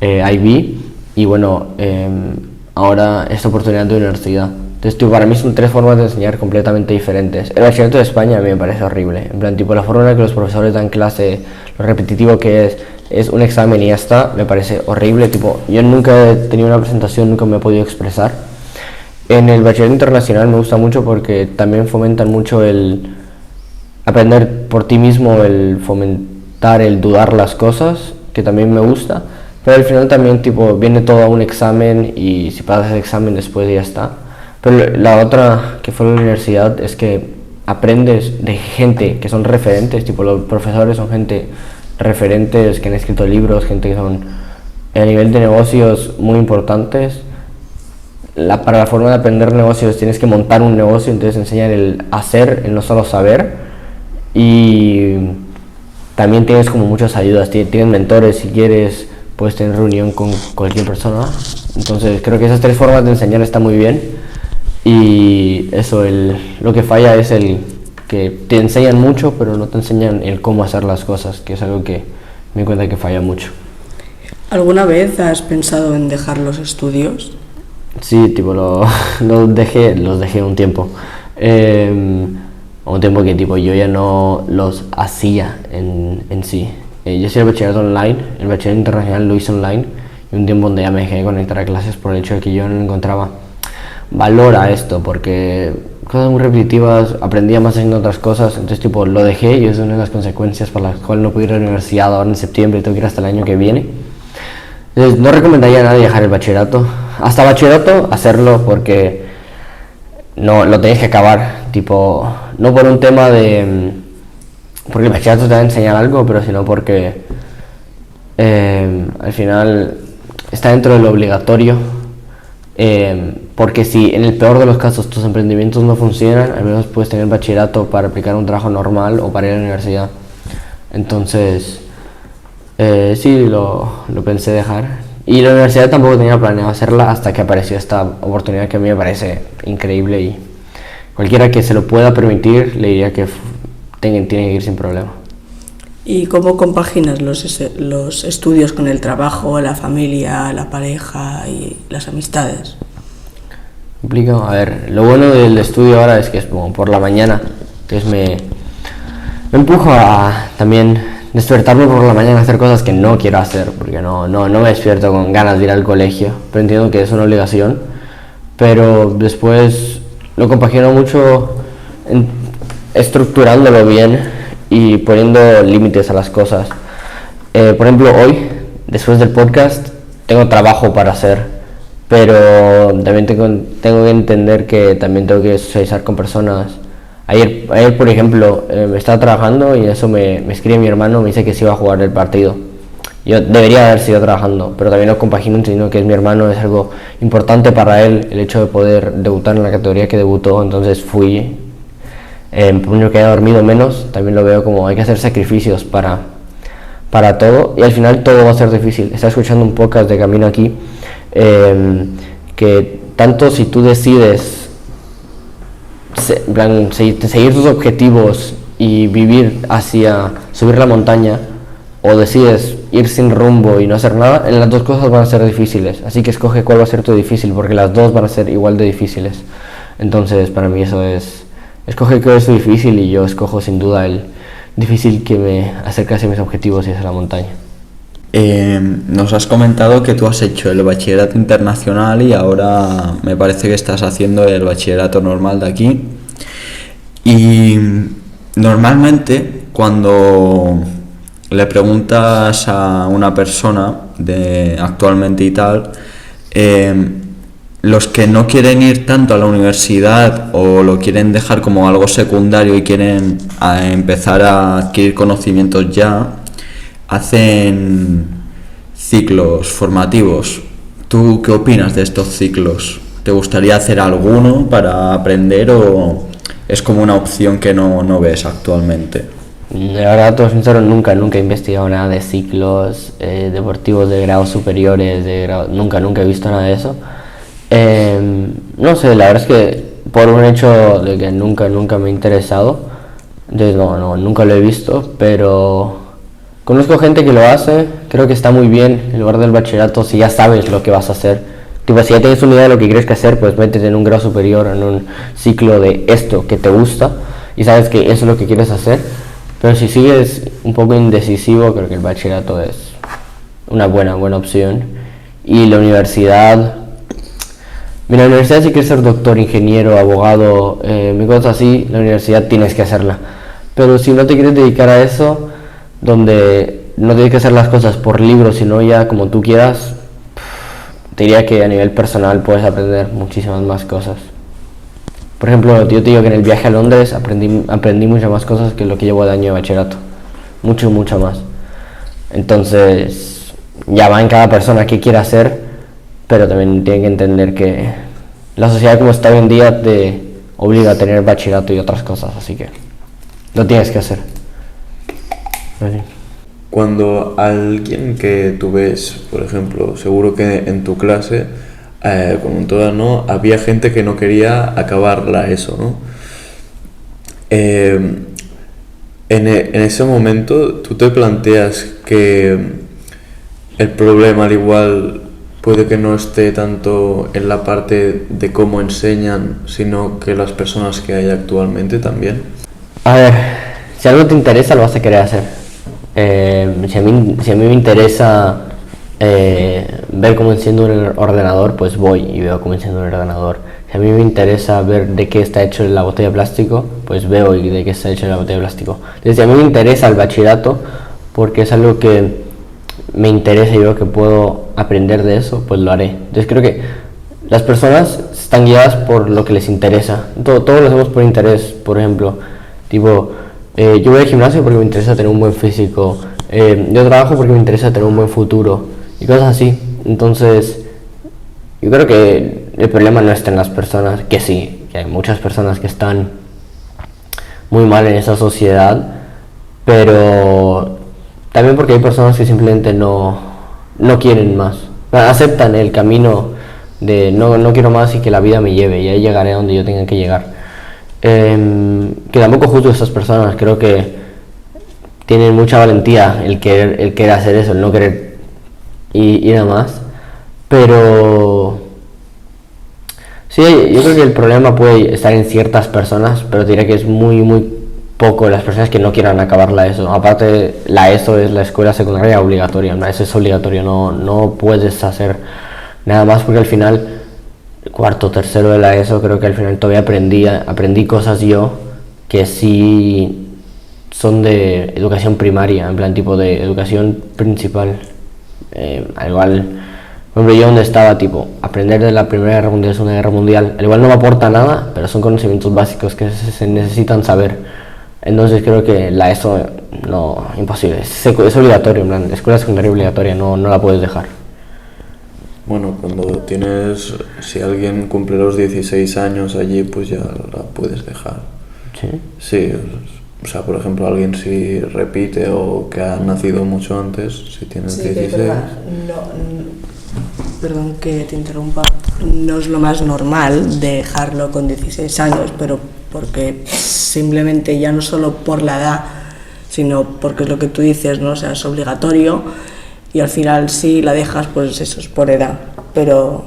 IB, y bueno, ahora esta oportunidad de universidad. Entonces, tipo, para mí son 3 formas de enseñar completamente diferentes. El bachillerato de España a mí me parece horrible. En plan, tipo, la forma en la que los profesores dan clase, lo repetitivo que es un examen y ya está, me parece horrible. Tipo, yo nunca he tenido una presentación, nunca me he podido expresar. En el bachillerato internacional me gusta mucho porque también fomentan mucho el aprender por ti mismo, el fomentar el dudar las cosas, que también me gusta. Pero al final también, tipo, viene todo a un examen y si pasas el examen después ya está. Pero la otra que fue la universidad es que aprendes de gente que son referentes, tipo los profesores son gente referentes que han escrito libros, gente que son a nivel de negocios muy importantes. Para la forma de aprender negocios tienes que montar un negocio, entonces enseñan el hacer, el no solo saber. Y también tienes como muchas ayudas, tienes mentores si quieres, puedes tener reunión con cualquier persona. Entonces creo que esas 3 formas de enseñar están muy bien. Y eso, lo que falla es el que te enseñan mucho pero no te enseñan el cómo hacer las cosas, que es algo que me di cuenta que falla mucho. ¿Alguna vez has pensado en dejar los estudios? Sí, tipo los dejé un tiempo. Un tiempo que tipo yo ya no los hacía en sí. Yo hacía el bachillerato online, el bachillerato internacional lo hice online y un tiempo donde ya me dejé de conectar a clases por el hecho de que yo no encontraba valor a esto, porque cosas muy repetitivas, aprendía más haciendo otras cosas, entonces tipo lo dejé y es una de las consecuencias por las cuales no pude ir a la universidad ahora en septiembre y tengo que ir hasta el año que viene. Entonces no recomendaría a nadie dejar el bachillerato, hasta bachillerato hacerlo porque no lo tenéis que acabar, tipo no por un tema de porque el bachillerato te va a enseñar algo, pero sino porque al final está dentro de lo obligatorio. Porque si en el peor de los casos tus emprendimientos no funcionan, al menos puedes tener bachillerato para aplicar un trabajo normal o para ir a la universidad. Entonces, sí, lo pensé dejar. Y la universidad tampoco tenía planeado hacerla hasta que apareció esta oportunidad que a mí me parece increíble y cualquiera que se lo pueda permitir le diría que tiene que ir sin problema. ¿Y cómo compaginas los estudios con el trabajo, la familia, la pareja y las amistades? Complicado. A ver, lo bueno del estudio ahora es que es como por la mañana, entonces me empujo a también despertarme por la mañana a hacer cosas que no quiero hacer, porque no me despierto con ganas de ir al colegio, pero entiendo que es una obligación, pero después lo compagino mucho estructurándolo bien y poniendo límites a las cosas. Por ejemplo, hoy, después del podcast, tengo trabajo para hacer, pero también tengo que entender que también tengo que socializar con personas. Ayer por ejemplo, estaba trabajando y eso me escribe mi hermano, me dice que sí iba a jugar el partido. Yo debería haber seguido trabajando, pero también lo compagino entendiendo que es mi hermano, es algo importante para él, el hecho de poder debutar en la categoría que debutó, entonces fui. Por que haya dormido menos, también lo veo como hay que hacer sacrificios para todo y al final todo va a ser difícil. Estaba escuchando un podcast de camino aquí que tanto si tú decides seguir tus objetivos y vivir hacia subir la montaña o decides ir sin rumbo y no hacer nada, en las dos cosas van a ser difíciles, así que escoge cuál va a ser tu difícil porque las dos van a ser igual de difíciles. Entonces para mí eso es escoge qué es lo difícil y yo escojo sin duda el difícil que me acerca hacia mis objetivos y hacia la montaña. Nos has comentado que tú has hecho el bachillerato internacional y ahora me parece que estás haciendo el bachillerato normal de aquí. Y normalmente cuando le preguntas a una persona de actualmente y tal, los que no quieren ir tanto a la universidad o lo quieren dejar como algo secundario y quieren empezar a adquirir conocimientos ya, hacen ciclos formativos. ¿Tú qué opinas de estos ciclos? ¿Te gustaría hacer alguno para aprender o es como una opción que no ves actualmente? La verdad, todo sincero, nunca he investigado nada de ciclos deportivos de grados superiores, nunca he visto nada de eso. No sé, la verdad es que por un hecho de que nunca me ha interesado, entonces nunca lo he visto, pero conozco gente que lo hace, creo que está muy bien en lugar del bachillerato si ya sabes lo que vas a hacer, Tipo, si ya tienes una idea de lo que quieres que hacer, pues métete en un grado superior, en un ciclo de esto que te gusta y sabes que eso es lo que quieres hacer. Pero si sigues un poco indecisivo, creo que el bachillerato es una buena opción. Y la universidad, mira, la universidad si quieres ser doctor, ingeniero, abogado, cosas así, la universidad tienes que hacerla. Pero si no te quieres dedicar a eso, donde no tienes que hacer las cosas por libros, sino ya como tú quieras, te diría que a nivel personal puedes aprender muchísimas más cosas. Por ejemplo, yo te digo que en el viaje a Londres aprendí muchas más cosas que lo que llevo de año de bachillerato. Mucho más. Entonces, ya va en cada persona qué quiere hacer, pero también tienen que entender que la sociedad como está hoy en día te obliga a tener bachillerato y otras cosas, así que lo tienes que hacer. Así. Cuando alguien que tú ves, por ejemplo, seguro que en tu clase, como en todas, ¿no? Había gente que no quería acabar la ESO, ¿no? En ese momento, ¿tú te planteas que el problema al igual puede que no esté tanto en la parte de cómo enseñan, sino que las personas que hay actualmente también? A ver, si algo te interesa lo vas a querer hacer. Si a mí me interesa ver cómo enciendo un ordenador, pues voy y veo cómo enciendo un ordenador. Si a mí me interesa ver de qué está hecho la botella de plástico, pues veo y de qué está hecho la botella de plástico. Entonces, si a mí me interesa el bachillerato, porque es algo que me interesa y veo que puedo aprender de eso, pues lo haré. Entonces creo que las personas están guiadas por lo que les interesa. Todo lo hacemos por interés, por ejemplo. Tipo, yo voy al gimnasio porque me interesa tener un buen físico. Yo trabajo porque me interesa tener un buen futuro. Y cosas así. Entonces, yo creo que el problema no está en las personas, que sí, que hay muchas personas que están muy mal en esa sociedad, pero también porque hay personas que simplemente no quieren más. Aceptan el camino de no quiero más y que la vida me lleve y ahí llegaré a donde yo tenga que llegar. Que tampoco juzgo a esas personas, creo que tienen mucha valentía el querer hacer eso, el no querer ir a más, pero sí, yo creo que el problema puede estar en ciertas personas, pero diría que es muy poco las personas que no quieran acabar la ESO. Aparte, la ESO es la escuela secundaria obligatoria, la ESO es obligatorio, no puedes hacer nada más porque al final cuarto, tercero de la ESO, creo que al final todavía aprendí cosas yo que sí son de educación primaria, en plan tipo de educación principal. Al igual, por ejemplo, yo donde estaba, tipo, aprender de la Primera Guerra Mundial, Segunda Guerra Mundial, al igual no me aporta nada, pero son conocimientos básicos que se necesitan saber. Entonces creo que la ESO, no, imposible, es obligatorio, en plan, escuela secundaria obligatoria, no la puedes dejar. Bueno, si alguien cumple los 16 años allí, pues ya la puedes dejar. ¿Sí? Sí, o sea, por ejemplo, alguien si repite o que ha nacido mucho antes, si tienes 16... Perdón que te interrumpa, no es lo más normal dejarlo con 16 años, pero porque simplemente ya no solo por la edad, sino porque es lo que tú dices, ¿no? O sea, es obligatorio y al final si la dejas, pues eso es por edad, pero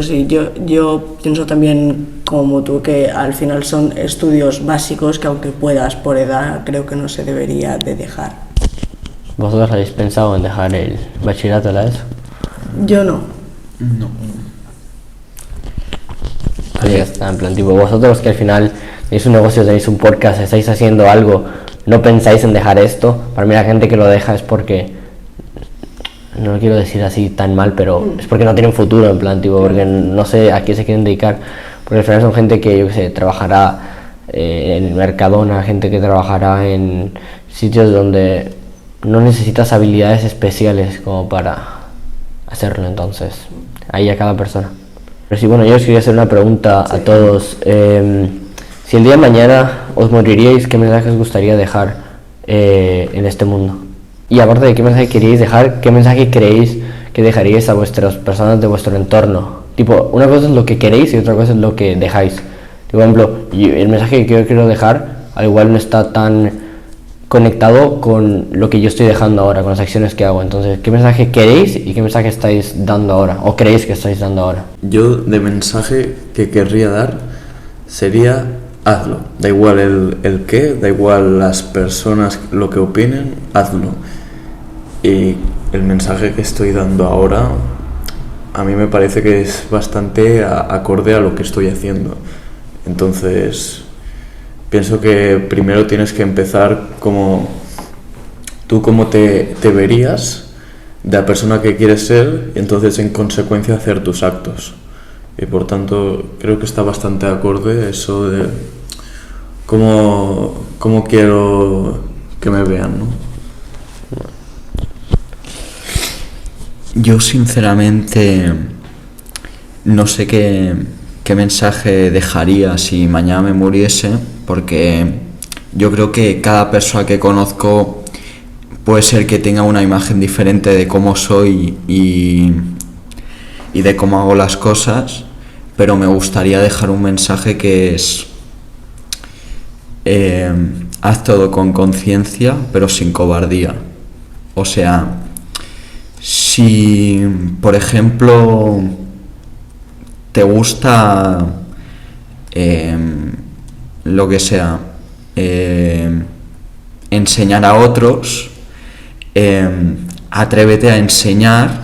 sí, yo pienso también como tú que al final son estudios básicos que aunque puedas por edad, creo que no se debería de dejar. ¿Vosotros habéis pensado en dejar el bachillerato de la ESO? Yo no. No. Pues ya está, en plan, tipo, vosotros que al final tenéis un negocio, tenéis un podcast, estáis haciendo algo, no pensáis en dejar esto. Para mí la gente que lo deja es porque, no lo quiero decir así tan mal, pero es porque no tienen futuro, en plan, tipo, porque no sé a qué se quieren dedicar. Porque al final son gente que, yo qué sé, trabajará en Mercadona, gente que trabajará en sitios donde no necesitas habilidades especiales como para hacerlo, entonces ahí a cada persona. Pero sí, bueno, yo os quería hacer una pregunta a todos. Si el día de mañana os moriríais, ¿qué mensaje os gustaría dejar en este mundo? Y aparte de qué mensaje queríais dejar, ¿qué mensaje creéis que dejaríais a vuestras personas de vuestro entorno? Tipo, una cosa es lo que queréis y otra cosa es lo que dejáis. Por ejemplo, el mensaje que yo quiero dejar, al igual no está tan conectado con lo que yo estoy dejando ahora, con las acciones que hago. Entonces, ¿qué mensaje queréis y qué mensaje estáis dando ahora? ¿O creéis que estáis dando ahora? Yo de mensaje que querría dar sería hazlo. Da igual el qué, da igual las personas lo que opinen, hazlo. Y el mensaje que estoy dando ahora a mí me parece que es bastante acorde a lo que estoy haciendo. Entonces, pienso que primero tienes que empezar como tú cómo te verías de la persona que quieres ser y entonces en consecuencia hacer tus actos. Y por tanto creo que está bastante acorde eso de cómo quiero que me vean, ¿no? Yo sinceramente no sé qué mensaje dejaría si mañana me muriese, porque yo creo que cada persona que conozco puede ser que tenga una imagen diferente de cómo soy y de cómo hago las cosas, pero me gustaría dejar un mensaje que es haz todo con conciencia pero sin cobardía. O sea, si por ejemplo te gusta lo que sea, enseñar a otros, atrévete a enseñar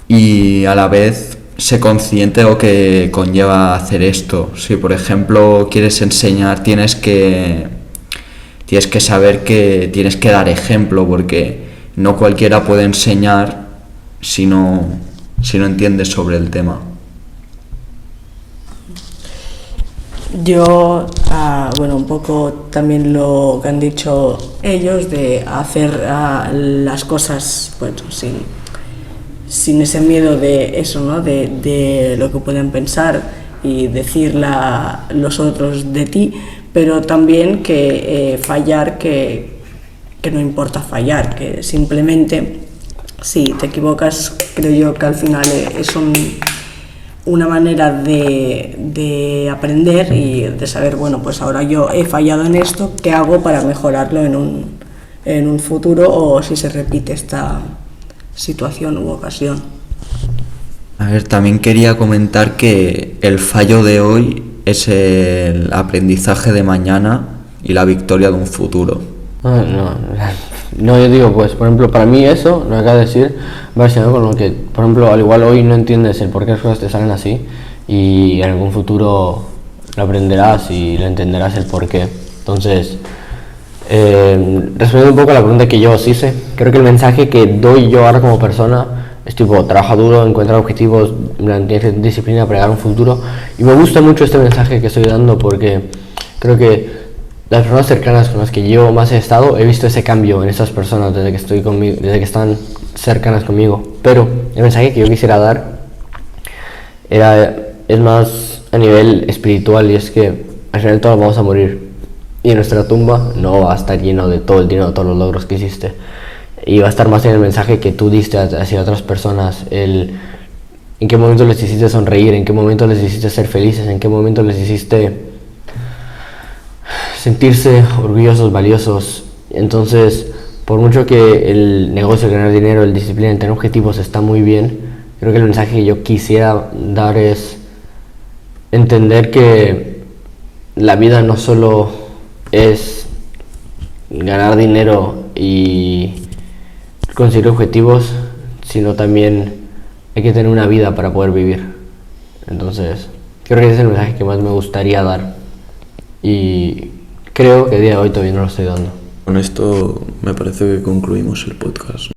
y a la vez sé consciente de lo que conlleva hacer esto. Si por ejemplo quieres enseñar, tienes que saber que tienes que dar ejemplo, porque no cualquiera puede enseñar si no entiende sobre el tema. Yo, un poco también lo que han dicho ellos de hacer las cosas sin ese miedo de eso, ¿no? De lo que pueden pensar y decir los otros de ti, pero también que fallar, que no importa fallar, que simplemente si te equivocas, creo yo que al final es una manera de aprender y de saber, bueno, pues ahora yo he fallado en esto, ¿qué hago para mejorarlo en un futuro o si se repite esta situación u ocasión? A ver, también quería comentar que el fallo de hoy es el aprendizaje de mañana y la victoria de un futuro. No, yo digo, pues, por ejemplo, para mí eso, lo que acabo de decir, va relacionado con lo que, por ejemplo, al igual hoy no entiendes el por qué las cosas te salen así y en algún futuro lo aprenderás y lo entenderás el por qué. Entonces, respondiendo un poco a la pregunta que yo os hice, creo que el mensaje que doy yo ahora como persona es tipo, trabaja duro, encuentra objetivos, tienes disciplina para llegar a un futuro. Y me gusta mucho este mensaje que estoy dando porque creo que las personas cercanas con las que yo más he estado, he visto ese cambio en esas personas desde que están cercanas conmigo. Pero el mensaje que yo quisiera dar es más a nivel espiritual, y es que al final todos vamos a morir y nuestra tumba no va a estar lleno de todo el dinero, de todos los logros que hiciste, y va a estar más en el mensaje que tú diste hacia otras personas, en qué momento les hiciste sonreír, en qué momento les hiciste ser felices, en qué momento les hiciste sentirse orgullosos, valiosos. Entonces, por mucho que el negocio, el ganar dinero, el disciplina, el tener objetivos está muy bien, creo que el mensaje que yo quisiera dar es entender que la vida no solo es ganar dinero y conseguir objetivos, sino también hay que tener una vida para poder vivir. Entonces, creo que ese es el mensaje que más me gustaría dar. Y creo que a día de hoy todavía no lo estoy dando. Con esto me parece que concluimos el podcast.